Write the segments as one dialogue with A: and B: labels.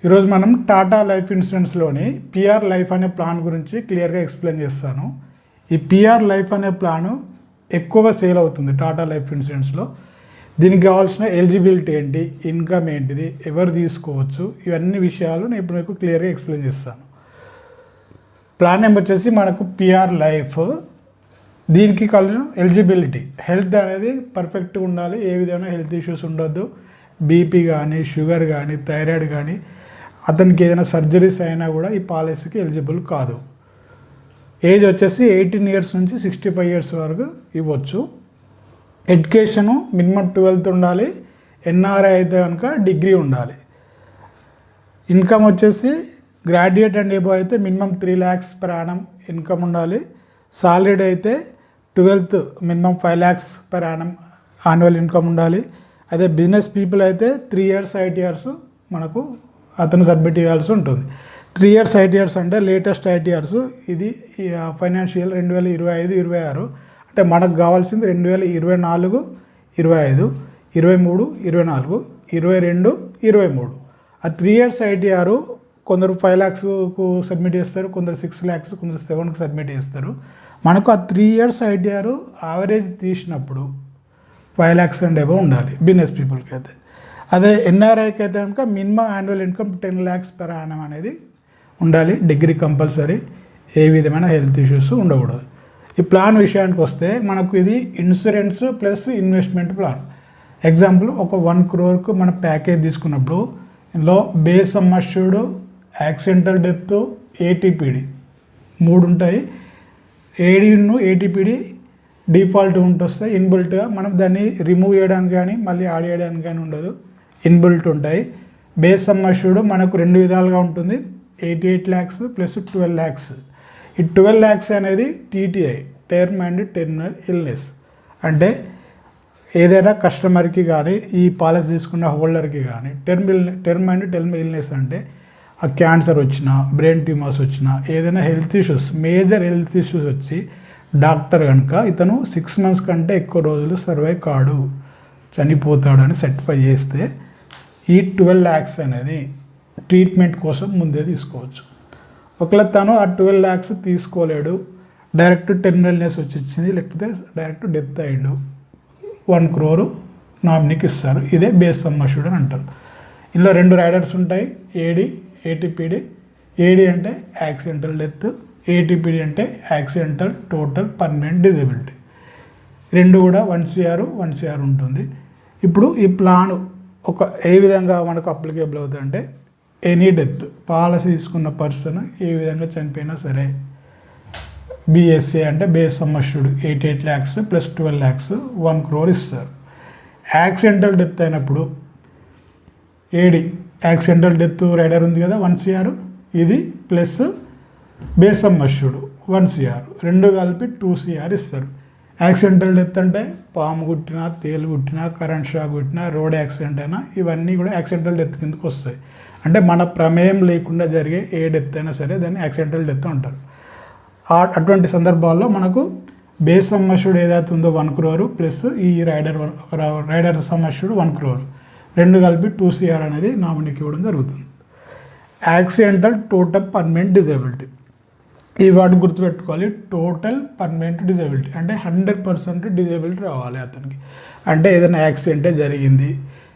A: ఈరోజు మనం Tata life ఇన్సూరెన్స్లోని PR life అనే ప్లాన్ గురించి క్లియర్గా ఎక్స్ప్లెయిన్ చేస్తాను. ఈ పిఆర్ లైఫ్ అనే ప్లాను ఎక్కువగా సేల్ అవుతుంది టాటా లైఫ్ ఇన్సూరెన్స్లో. దీనికి కావాల్సిన ఎలిజిబిలిటీ ఏంటి, ఇన్కమ్ ఏంటిది, ఎవరు తీసుకోవచ్చు, ఇవన్నీ విషయాలు నేను ఇప్పుడు మీకు క్లియర్గా ఎక్స్ప్లెయిన్ చేస్తాను. ప్లాన్ నెంబర్ వచ్చేసి మనకు పిఆర్ లైఫ్. దీనికి కావాల్సిన ఎలిజిబిలిటీ, హెల్త్ అనేది పర్ఫెక్ట్గా ఉండాలి, ఏ విధమైన హెల్త్ ఇష్యూస్ ఉండొద్దు, బీపీ కానీ, షుగర్ కానీ, థైరాయిడ్ కానీ, అతనికి ఏదైనా సర్జరీస్ అయినా కూడా ఈ పాలసీకి ఎలిజిబుల్ కాదు. ఏజ్ వచ్చేసి 18 ఇయర్స్ నుంచి 65 ఇయర్స్ వరకు ఇవ్వచ్చు. ఎడ్యుకేషను మినిమం 12th ఉండాలి, ఎన్ఆర్ఐ అయితే కనుక డిగ్రీ ఉండాలి. ఇన్కమ్ వచ్చేసి గ్రాడ్యుయేట్ అండ్ ఎబో అయితే minimum 3 lakhs per annum income ఉండాలి. సాలరీడ్ అయితే 12th minimum 5 lakhs per annum annual income ఉండాలి. అదే బిజినెస్ పీపుల్ అయితే 3 years ITRs మనకు అతను సబ్మిట్ చేయాల్సి ఉంటుంది. 3 years ITRs అంటే లేటెస్ట్ ITRs. ఇది ఫైనాన్షియల్ 2025-26 అంటే మనకు కావాల్సింది 2024, 25, 23, 24, 22, 23. ఆ 3 years ITR కొందరు 5 lakhsకు సబ్మిట్ చేస్తారు, కొందరు 6 lakhs, కొందరు 7కి సబ్మిట్ చేస్తారు. మనకు ఆ 3 years ITR యావరేజ్ తీసినప్పుడు 5 lakhs అండ్ ఎబో ఉండాలి బిజినెస్ పీపుల్కి అయితే. అదే ఎన్ఆర్ఐకి అయితే కనుక minimum annual income 10 lakhs per annum అనేది ఉండాలి. డిగ్రీ కంపల్సరీ, ఏ విధమైన హెల్త్ ఇష్యూస్ ఉండకూడదు. ఈ ప్లాన్ విషయానికి వస్తే మనకు ఇది insurance plus investment plan. Example, ఒక 1 crore మన ప్యాకేజ్ తీసుకున్నప్పుడు ఇందులో base sum assured, accidental death, ATPD 3 ఉంటాయి. ఏడీను ఏటీపీడి డిఫాల్ట్ ఉంటుంది ఇన్బిల్ట్గా. మనం దాన్ని రిమూవ్ చేయడానికి కానీ మళ్ళీ యాడ్ చేయడానికి కానీ ఉండదు, ఇన్బిల్ట్ ఉంటాయి. బేస్ సమ్ అష్యూర్డ్ మనకు 2 విధాలుగా ఉంటుంది, 88 lakhs ప్లస్ 12 lakhs. ఈ 12 lakhs అనేది TTI, term and terminal illness. అంటే ఏదైనా కస్టమర్కి కానీ ఈ పాలసీ తీసుకున్న హోల్డర్కి కానీ టర్మ్ అండ్ టెర్మినల్ ఇల్నెస్ అంటే ఆ క్యాన్సర్ వచ్చినా, బ్రెయిన్ ట్యూమర్స్ వచ్చినా, ఏదైనా health issues, major health issues వచ్చి డాక్టర్ కనుక ఇతను 6 months కంటే ఎక్కువ రోజులు సర్వైవ్ కాడు, చనిపోతాడని సర్టిఫై చేస్తే ఈ 12 lakhs అనేది ట్రీట్మెంట్ కోసం ముందే తీసుకోవచ్చు. ఒకవేళ తను ఆ 12 lakhs తీసుకోలేడు, డైరెక్ట్ టెర్మినల్నెస్ వచ్చింది, లేకపోతే డైరెక్ట్ డెత్ అయ్యాడు, 1 crore నామినీకి ఇస్తారు. ఇదే బేస్ సమ్ అష్యూర్డ్ అని అంటారు. ఇందులో 2 రైడర్స్ ఉంటాయి, ఏడీ, ఏటీపీడి. ఏడీ అంటే యాక్సిడెంటల్ డెత్, ఏటీపీడి అంటే యాక్సిడెంటల్ టోటల్ పర్మనెంట్ డిజబిలిటీ. 2 కూడా 1 CR ఉంటుంది. ఇప్పుడు ఈ ప్లాన్ ఏ విధంగా మనకు అప్లికేబుల్ అవుతుందంటే, ఎనీ డెత్, పాలసీ తీసుకున్న పర్సన్ ఏ విధంగా చనిపోయినా సరే, బిఎస్ఏ అంటే base sum assured 88 lakhs plus 12 lakhs 1 crore ఇస్తారు. యాక్సిడెంటల్ డెత్ అయినప్పుడు ఏడి యాక్సిడెంటల్ డెత్ రైడర్ ఉంది కదా 1 CR, ఇది plus base sum assured 1 CR, 2 కలిపి 2 CR ఇస్తారు. యాక్సిడెంటల్ డెత్ అంటే పాము కుట్టినా, తేలు కుట్టినా, కరెంట్ షాక్ కుట్టినా, రోడ్ యాక్సిడెంట్ అయినా ఇవన్నీ కూడా యాక్సిడెంటల్ డెత్ కిందకు వస్తాయి. అంటే మన ప్రమేయం లేకుండా జరిగే ఏ డెత్ అయినా సరే దాన్ని యాక్సిడెంటల్ డెత్ అంటారు. అటువంటి సందర్భాల్లో మనకు బేస్ సమ్ అష్యూర్డ్ ఏదైతే ఉందో 1 crore ప్లస్ ఈ రైడర్ సమ్ అష్యూర్డ్ 1 crore, 2 కలిపి 2 CR అనేది నామినీకి ఇవ్వడం జరుగుతుంది. యాక్సిడెంటల్ టోటల్ పర్మనెంట్ డిజబిలిటీ, ఈ వాటి గుర్తుపెట్టుకోవాలి. టోటల్ పర్మనెంట్ డిజబిలిటీ అంటే 100% డిజబిలిటీ రావాలి అతనికి. అంటే ఏదైనా యాక్సిడెంటే జరిగింది,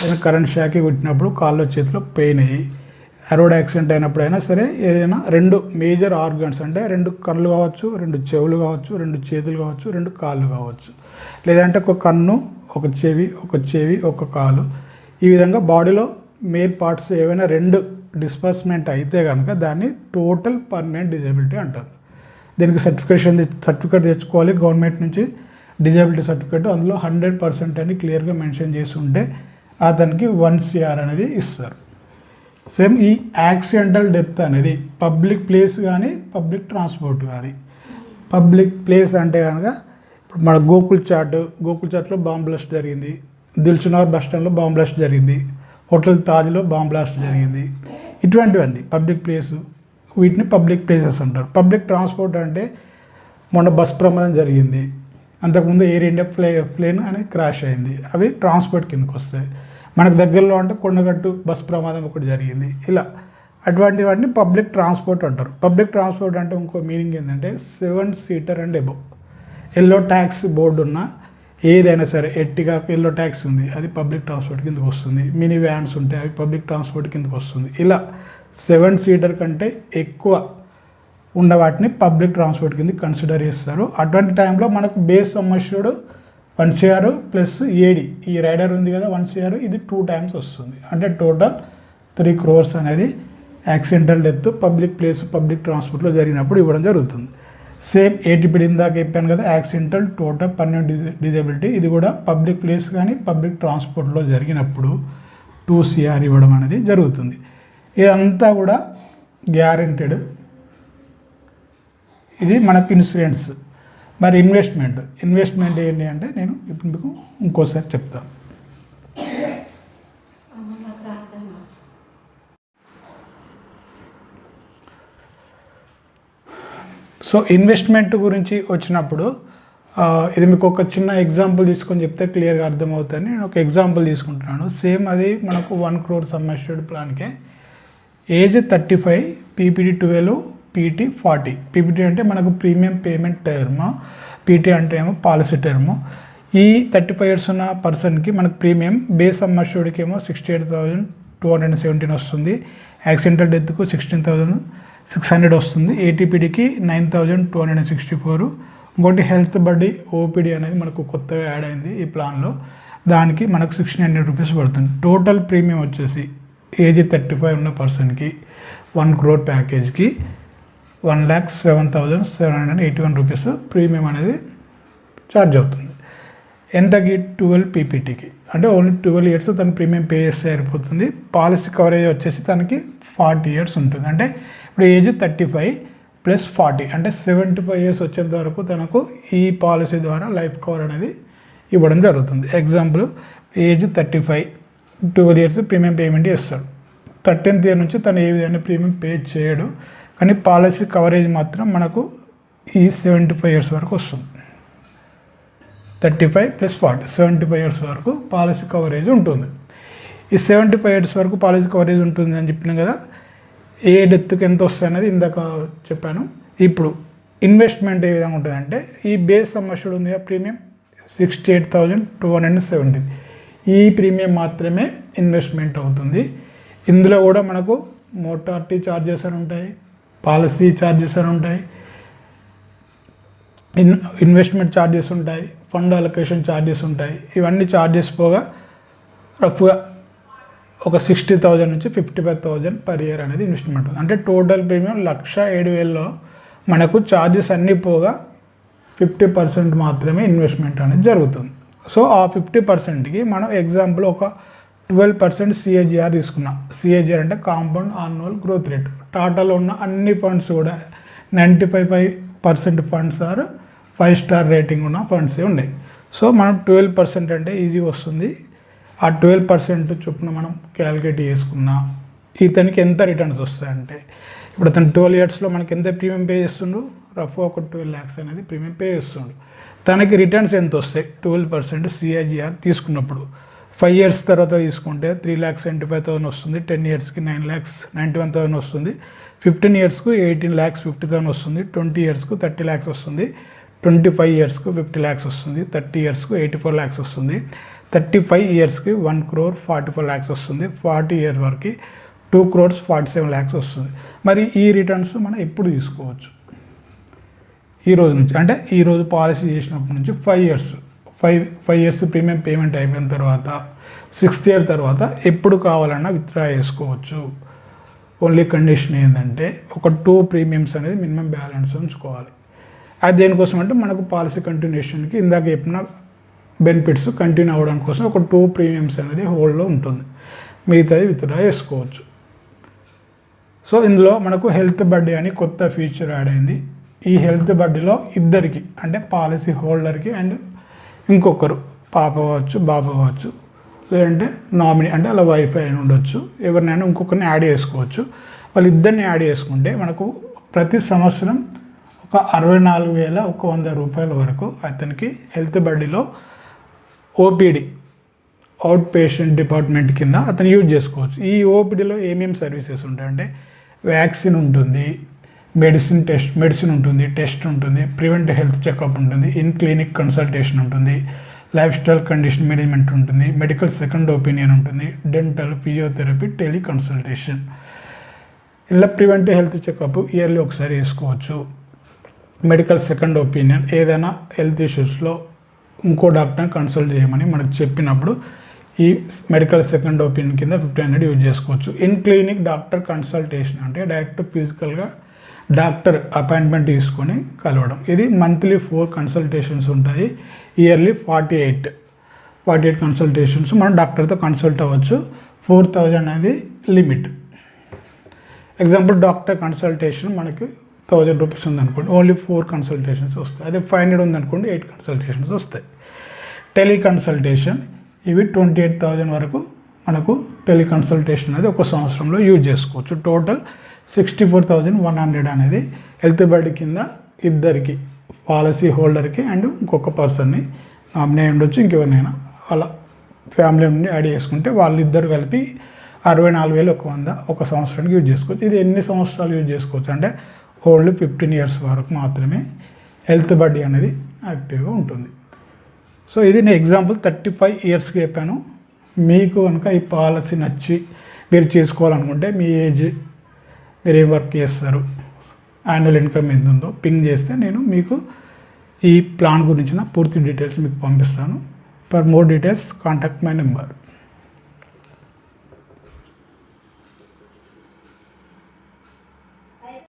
A: ఏదైనా కరెంట్ షాక్ కొట్టినప్పుడు కాళ్ళ చేతిలో పెయిన్ అయ్యి, రోడ్ యాక్సిడెంట్ అయినప్పుడైనా సరే, ఏదైనా 2 మేజర్ ఆర్గన్స్ అంటే 2 కళ్ళు కావచ్చు, 2 చెవులు కావచ్చు, 2 చేతులు కావచ్చు, 2 కాళ్ళు కావచ్చు, లేదంటే ఒక కన్ను, ఒక చెవి, ఒక కాలు, ఈ విధంగా బాడీలో మెయిన్ పార్ట్స్ ఏవైనా 2 డిస్పర్స్మెంట్ అయితే కనుక దాన్ని టోటల్ పర్మనెంట్ డిజబిలిటీ అంటారు. దీనికి సర్టిఫికేట్ తెచ్చుకోవాలి గవర్నమెంట్ నుంచి, డిజబిలిటీ సర్టిఫికేట్. అందులో 100% అని క్లియర్గా మెన్షన్ చేసి ఉంటే అతనికి 1 CR అనేది ఇస్తారు. సేమ్ ఈ యాక్సిడెంటల్ డెత్ అనేది పబ్లిక్ ప్లేస్ కానీ, పబ్లిక్ ట్రాన్స్పోర్ట్ కానీ. పబ్లిక్ ప్లేస్ అంటే కనుక ఇప్పుడు మన గోకుల్ చాట్లో బాంబ్ బ్లాస్ట్ జరిగింది, దిల్సుఖ్నగర్ బస్ స్టాండ్లో బాంబ్ బ్లాస్ట్ జరిగింది, హోటల్ తాజ్లో బాంబ్ బ్లాస్ట్ జరిగింది, ఇటువంటివన్నీ పబ్లిక్ ప్లేసు, వీటిని పబ్లిక్ ప్లేసెస్ అంటారు. పబ్లిక్ ట్రాన్స్పోర్ట్ అంటే మొన్న బస్ ప్రమాదం జరిగింది, అంతకుముందు ఎయిర్ ఇండియా ప్లేన్ అనేది క్రాష్ అయింది, అవి ట్రాన్స్పోర్ట్ కిందకు వస్తాయి. మనకు దగ్గరలో అంటే కొండగట్టు బస్ ప్రమాదం ఒకటి జరిగింది. ఇలా అటువంటివన్నీ పబ్లిక్ ట్రాన్స్పోర్ట్ అంటారు. పబ్లిక్ ట్రాన్స్పోర్ట్ అంటే ఇంకో మీనింగ్ ఏంటంటే 7 seater and above. Yellow tax board ఉన్న ఏదైనా సరే, ఎట్టిగా ఎల్లో ట్యాక్స్ ఉంది, అది పబ్లిక్ ట్రాన్స్పోర్ట్ కిందకి వస్తుంది. మినీ వ్యాన్స్ ఉంటాయి, అవి పబ్లిక్ ట్రాన్స్పోర్ట్ కిందకి వస్తుంది. ఇలా 7 సీటర్ కంటే ఎక్కువ ఉన్న వాటిని పబ్లిక్ ట్రాన్స్పోర్ట్ కింద కన్సిడర్ చేస్తారు. అటువంటి టైంలో మనకు base sum assured 1 CR plus AD, ఈ రైడర్ ఉంది కదా 1 CR, ఇది 2 టైమ్స్ వస్తుంది. అంటే టోటల్ 3 crores అనేది accidental death public place public ట్రాన్స్పోర్ట్లో జరిగినప్పుడు ఇవ్వడం జరుగుతుంది. సేమ్ ఏటీపీడీ ఇందాక చెప్పాను కదా, యాక్సిడెంటల్ టోటల్ పర్మనెంట్ డిజబిలిటీ, ఇది కూడా పబ్లిక్ ప్లేస్ కానీ పబ్లిక్ ట్రాన్స్పోర్ట్లో జరిగినప్పుడు 2 CR ఇవ్వడం అనేది జరుగుతుంది. ఇదంతా కూడా గ్యారెంటెడ్. ఇది మనకు ఇన్సూరెన్స్. మరి ఇన్వెస్ట్మెంట్ ఏంటి అంటే నేను ఇప్పుడు మీకు ఇంకోసారి చెప్తాను. సో ఇన్వెస్ట్మెంట్ గురించి వచ్చినప్పుడు ఇది మీకు ఒక చిన్న ఎగ్జాంపుల్ తీసుకొని చెప్తే క్లియర్గా అర్థమవుతుంది. నేను ఒక ఎగ్జాంపుల్ తీసుకుంటున్నాను. సేమ్ అది మనకు 1 crore సమ్ అష్యూర్డ్ ప్లాన్కే ఏజ్ 35, పీపీటీ 12, పీటీ 40. పీపీటీ అంటే మనకు ప్రీమియం పేమెంట్ టర్మ్, పీటీ అంటే ఏమో పాలసీ టర్మ్. ఈ 35 years ఉన్న పర్సన్కి మనకు ప్రీమియం బేస్ సమ్ అష్యూర్డ్కి ఏమో 68,217 వస్తుంది. యాక్సిడెంటల్ డెత్కు 16,600 వస్తుంది. ఏటీపీడీకి 9,264. ఇంకోటి హెల్త్ బడ్డీ ఓపీడీ అనేది మనకు కొత్తగా యాడ్ అయింది ఈ ప్లాన్లో, దానికి మనకు 1,600 rupees పడుతుంది. టోటల్ ప్రీమియం వచ్చేసి ఏజ్ 35 ఉన్న పర్సన్కి 1 crore ప్యాకేజ్కి 1,07,781 rupees ప్రీమియం అనేది ఛార్జ్ అవుతుంది. ఎంతకి 12 పీపీటీకి, అంటే ఓన్లీ 12 years తను ప్రీమియం పే చేస్తే సరిపోతుంది. పాలసీ కవరేజ్ వచ్చేసి తనకి 40 years ఉంటుంది. అంటే ఇప్పుడు ఏజ్ 35 ప్లస్ 40 అంటే 75 years వచ్చేంత వరకు తనకు ఈ పాలసీ ద్వారా లైఫ్ కవర్ అనేది ఇవ్వడం జరుగుతుంది. Example, age 35, 12 years premium payment చేస్తాడు. 13th year నుంచి తను ఏ విధంగా ప్రీమియం పే చేయడు, కానీ పాలసీ కవరేజ్ మాత్రం మనకు ఈ 75 years వరకు వస్తుంది. 35 + 40 75 years వరకు పాలసీ కవరేజ్ ఉంటుంది. ఈ 75 years వరకు పాలసీ కవరేజ్ ఉంటుంది అని చెప్పినాం కదా. ఏ డెత్కి ఎంత వస్తుంది అనేది ఇందాక చెప్పాను. ఇప్పుడు ఇన్వెస్ట్మెంట్ ఏ విధంగా ఉంటుందంటే, ఈ బేస్ సమ్ అష్యూర్డ్ ఉంది కదా ప్రీమియం 68,217, ఈ ప్రీమియం మాత్రమే ఇన్వెస్ట్మెంట్ అవుతుంది. ఇందులో కూడా మనకు మోటార్టీ ఛార్జెస్ అని ఉంటాయి, పాలసీ ఛార్జెస్ అని ఉంటాయి, ఇన్వెస్ట్మెంట్ ఛార్జెస్ ఉంటాయి, ఫండ్ అలొకేషన్ ఛార్జెస్ ఉంటాయి. ఇవన్నీ ఛార్జెస్ పోగా రఫ్గా ఒక 60,000 నుంచి 55,000 per year అనేది ఇన్వెస్ట్మెంట్ ఉంది. అంటే టోటల్ ప్రీమియం 1,07,000లో మనకు ఛార్జెస్ అన్నీ పోగా 50% మాత్రమే ఇన్వెస్ట్మెంట్ అనేది జరుగుతుంది. సో ఆ 50%కి మనం ఎగ్జాంపుల్ ఒక 12% CAGR తీసుకున్నాం. CAGR అంటే కాంపౌండ్ యాన్యువల్ గ్రోత్ రేట్. టాటాలో ఉన్న అన్ని ఫండ్స్ కూడా 95% ఫండ్స్ ఆర్ 5 star రేటింగ్ ఉన్న ఫండ్సే ఉన్నాయి. సో మనం 12% అంటే ఈజీ వస్తుంది. ఆ 12% చొప్పున మనం క్యాలిక్యులేట్ చేసుకున్నా ఇతనికి ఎంత రిటర్న్స్ వస్తాయంటే, ఇప్పుడు అతను 12 yearsలో మనకి ఎంత ప్రీమియం పే చేస్తుండు, రఫ్గా ఒక 12 lakhs అనేది ప్రీమియం పే చేస్తుండు. తనకి రిటర్న్స్ ఎంత వస్తాయి 12% CAGR తీసుకున్నప్పుడు. 5 years తర్వాత తీసుకుంటే 3,75,000 వస్తుంది. 10 yearsకి 9,91,000 వస్తుంది. 15 yearsకు 18,50,000 వస్తుంది. 20 yearsకు 30 lakhs వస్తుంది. 25 yearsకు 50 lakhs వస్తుంది. 30 yearsకు 84 lakhs వస్తుంది. 35 yearsకి 1,44 lakhs వస్తుంది. 40 years వరకు 2,47 lakhs వస్తుంది. మరి ఈ రిటర్న్స్ మనం ఎప్పుడు తీసుకోవచ్చు? ఈ రోజు నుంచి, అంటే ఈరోజు పాలసీ చేసినప్పటి నుంచి 5 years ప్రీమియం పేమెంట్ అయిపోయిన తర్వాత 6th year తర్వాత ఎప్పుడు కావాలన్నా విత్డ్రా చేసుకోవచ్చు. ఓన్లీ కండిషన్ ఏంటంటే ఒక 2 premiums అనేది మినిమం బ్యాలెన్స్ ఉంచుకోవాలి. అది దేనికోసం అంటే మనకు పాలసీ కంటిన్యూషన్కి ఇందాక చెప్పిన బెనిఫిట్స్ కంటిన్యూ అవ్వడానికి కోసం ఒక 2 premiums అనేది హోల్డ్లో ఉంటుంది. మిగతాది విత్డ్రా చేసుకోవచ్చు. సో ఇందులో మనకు హెల్త్ బడ్డీ అని కొత్త ఫీచర్ యాడ్ అయింది. ఈ హెల్త్ బడ్డీలో ఇద్దరికి, అంటే పాలసీ హోల్డర్కి అండ్ ఇంకొకరు, పాప కావచ్చు బాబు కావచ్చు, లేదంటే నామినీ అంటే అలా వైఫై అని ఉండొచ్చు, ఎవరినైనా ఇంకొకరిని యాడ్ చేసుకోవచ్చు. వాళ్ళిద్దరిని యాడ్ చేసుకుంటే మనకు ప్రతి సంవత్సరం ఒక 64,100 రూపాయల వరకు అతనికి హెల్త్ బడ్డీలో ఓపీడీ అవుట్ పేషెంట్ డిపార్ట్మెంట్ కింద అతను యూజ్ చేసుకోవచ్చు. ఈ ఓపీడీలో ఏమేమి సర్వీసెస్ ఉంటాయంటే వ్యాక్సిన్ ఉంటుంది, మెడిసిన్ ఉంటుంది, టెస్ట్ ఉంటుంది, ప్రివెంటివ్ హెల్త్ చెకప్ ఉంటుంది, ఇన్ క్లినిక్ కన్సల్టేషన్ ఉంటుంది, లైఫ్ స్టైల్ కండిషన్ మేనేజ్మెంట్ ఉంటుంది, మెడికల్ సెకండ్ ఒపీనియన్ ఉంటుంది, డెంటల్, ఫిజియోథెరపీ, టెలి కన్సల్టేషన్. ఇలా ప్రివెంటివ్ హెల్త్ చెకప్ ఇయర్లీ ఒకసారి వేసుకోవచ్చు. మెడికల్ సెకండ్ ఒపీనియన్ ఏదైనా హెల్త్ ఇష్యూస్లో ఇంకో డాక్టర్ని కన్సల్ట్ చేయమని మనకు చెప్పినప్పుడు ఈ మెడికల్ సెకండ్ ఒపీనియన్ కింద 1500 యూజ్ చేసుకోవచ్చు. ఇన్ క్లినిక్ డాక్టర్ కన్సల్టేషన్ అంటే డైరెక్ట్ ఫిజికల్గా డాక్టర్ అపాయింట్మెంట్ తీసుకొని కలవడం. ఇది మంత్లీ 4 కన్సల్టేషన్స్ ఉంటాయి, ఇయర్లీ 48 కన్సల్టేషన్స్ మనం డాక్టర్తో కన్సల్ట్ అవ్వచ్చు. 4000 అనేది లిమిట్. ఎగ్జాంపుల్ డాక్టర్ కన్సల్టేషన్ మనకి 1000 రూపీస్ ఉందనుకోండి, ఓన్లీ 4 కన్సల్టేషన్స్ వస్తాయి. అదే 500 ఉందనుకోండి 8 కన్సల్టేషన్స్ వస్తాయి. టెలి కన్సల్టేషన్ ఇవి 28,000 వరకు మనకు టెలి కన్సల్టేషన్ అనేది ఒక సంవత్సరంలో యూజ్ చేసుకోవచ్చు. టోటల్ 64,100 అనేది హెల్త్ బెడ్ కింద ఇద్దరికి, పాలసీ హోల్డర్కి అండ్ ఇంకొక పర్సన్ని నామినీ ఉండొచ్చు, ఇంకెవరినైనా అలా ఫ్యామిలీ నుండి యాడ్ చేసుకుంటే వాళ్ళిద్దరు కలిపి 64,100 ఒక సంవత్సరానికి యూజ్ చేసుకోవచ్చు. ఇది ఎన్ని సంవత్సరాలు యూజ్ చేసుకోవచ్చు అంటే ఓన్లీ 15 ఇయర్స్ వరకు మాత్రమే హెల్త్ బడ్డీ అనేది యాక్టివ్గా ఉంటుంది. సో ఇది నేను ఎగ్జాంపుల్ 35 ఇయర్స్కి చెప్పాను. మీకు కనుక ఈ పాలసీ నచ్చి మీరు చేసుకోవాలనుకుంటే మీ ఏజ్, మీరు ఏం వర్క్ చేస్తారు, యాన్యువల్ ఇన్కమ్ ఎంత ఉందో పింగ్ చేస్తే నేను మీకు ఈ ప్లాన్ గురించిన పూర్తి డీటెయిల్స్ మీకు పంపిస్తాను. For more details contact my number.